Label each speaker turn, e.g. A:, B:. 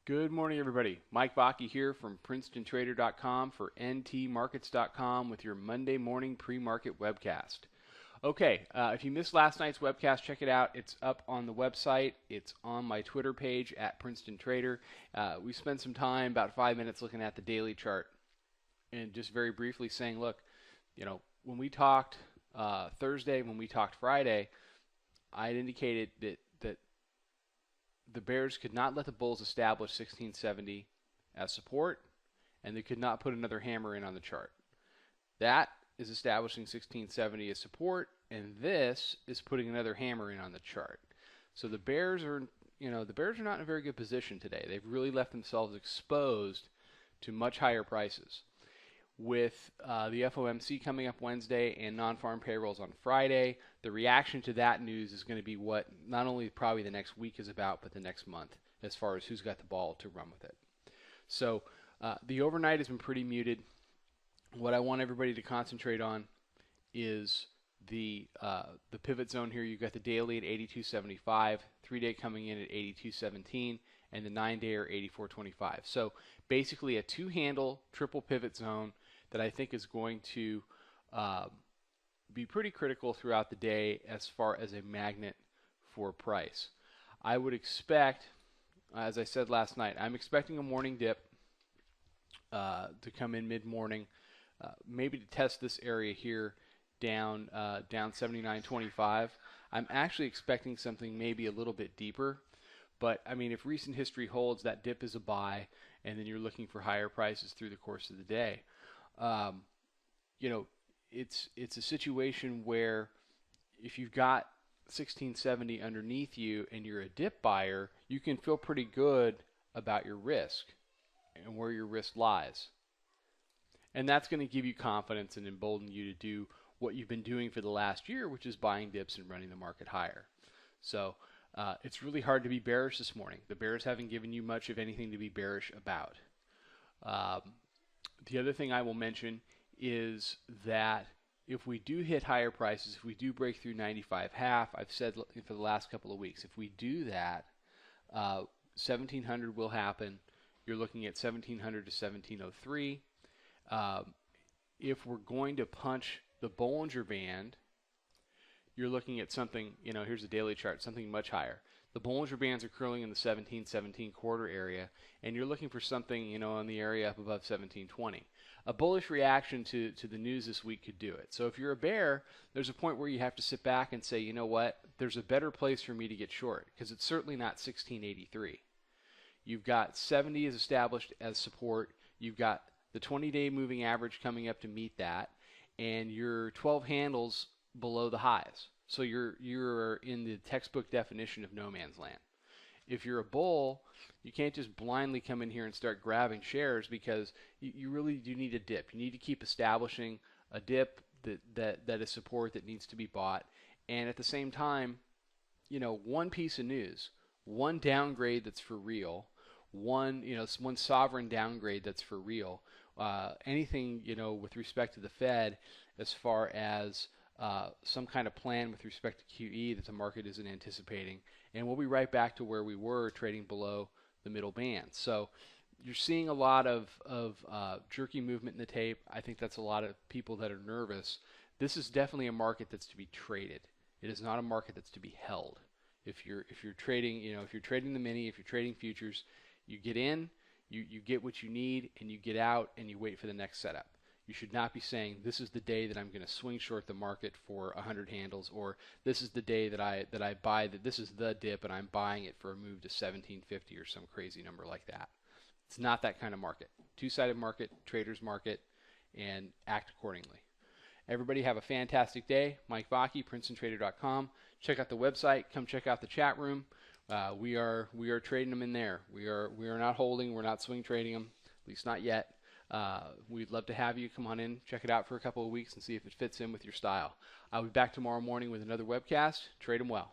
A: Good morning, everybody. Mike Vacchi here from Princetontrader.com for ntmarkets.com with your Monday morning pre-market webcast. Okay, if you missed last night's webcast, check it out. It's up on the website. It's on my Twitter page at Princetontrader. We spent some time, about 5 minutes, looking at the daily chart and just very briefly saying, look, when we talked Thursday, when we talked Friday, I had indicated that the bears could not let the bulls establish 1670 as support, and they could not put another hammer in on the chart. That is establishing 1670 as support, and this is putting another hammer in on the chart. So the bears are, the bears are not in a very good position today. They've really left themselves exposed to much higher prices. With the FOMC coming up Wednesday and non-farm payrolls on Friday, the reaction to that news is going to be what not only probably the next week is about, but the next month as far as who's got the ball to run with it. So the overnight has been pretty muted. What I want everybody to concentrate on is the pivot zone here. You've got the daily at 82.75, 3-day coming in at 82.17, and the 9-day are 84.25. So basically a two-handle triple pivot zone that I think is going to be pretty critical throughout the day as far as a magnet for price. I would expect, as I said last night, I'm expecting a morning dip to come in mid-morning, maybe to test this area here down 79.25. I'm actually expecting something maybe a little bit deeper, but I mean, if recent history holds, that dip is a buy, and then you're looking for higher prices through the course of the day. It's a situation where if you've got 1670 underneath you and you're a dip buyer, you can feel pretty good about your risk and where your risk lies. And that's going to give you confidence and embolden you to do what you've been doing for the last year, which is buying dips and running the market higher. So it's really hard to be bearish this morning. The bears haven't given you much of anything to be bearish about. The other thing I will mention is that if we do hit higher prices, if we do break through 95.5, I've said for the last couple of weeks, if we do that, 1700 will happen. You're looking at 1700 to 1703. If we're going to punch the Bollinger Band, you're looking at something, here's the daily chart, something much higher. The Bollinger Bands are curling in the 1717 quarter area, and you're looking for something, in the area up above 1720. A bullish reaction to the news this week could do it. So if you're a bear, there's a point where you have to sit back and say, you know what, there's a better place for me to get short, because it's certainly not 1683. You've got 70 is established as support. You've got the 20-day moving average coming up to meet that, and your 12 handles below the highs. So you're in the textbook definition of no man's land. If you're a bull, you can't just blindly come in here and start grabbing shares, because you really do need a dip. You need to keep establishing a dip that is support that needs to be bought. And at the same time, one piece of news, one downgrade that's for real, one sovereign downgrade that's for real, anything, with respect to the Fed as far as some kind of plan with respect to QE that the market isn't anticipating, and we'll be right back to where we were trading below the middle band. So you're seeing a lot of jerky movement in the tape. I think that's a lot of people that are nervous. This is definitely a market that's to be traded. It is not a market that's to be held. If you're trading, if you're trading the mini, if you're trading futures, you get in, you get what you need, and you get out, and you wait for the next setup. You should not be saying, this is the day that I'm going to swing short the market for 100 handles, or this is the day that I buy that this is the dip and I'm buying it for a move to 1750 or some crazy number like that. It's not that kind of market. Two-sided market, trader's market, and act accordingly. Everybody have a fantastic day. Mike Vacchi, Princetontrader.com. Check out the website. Come check out the chat room. We are trading them in there. We are not holding. We're not swing trading them, at least not yet. We'd love to have you come on in, check it out for a couple of weeks, and see if it fits in with your style. I'll be back tomorrow morning with another webcast. Trade them well.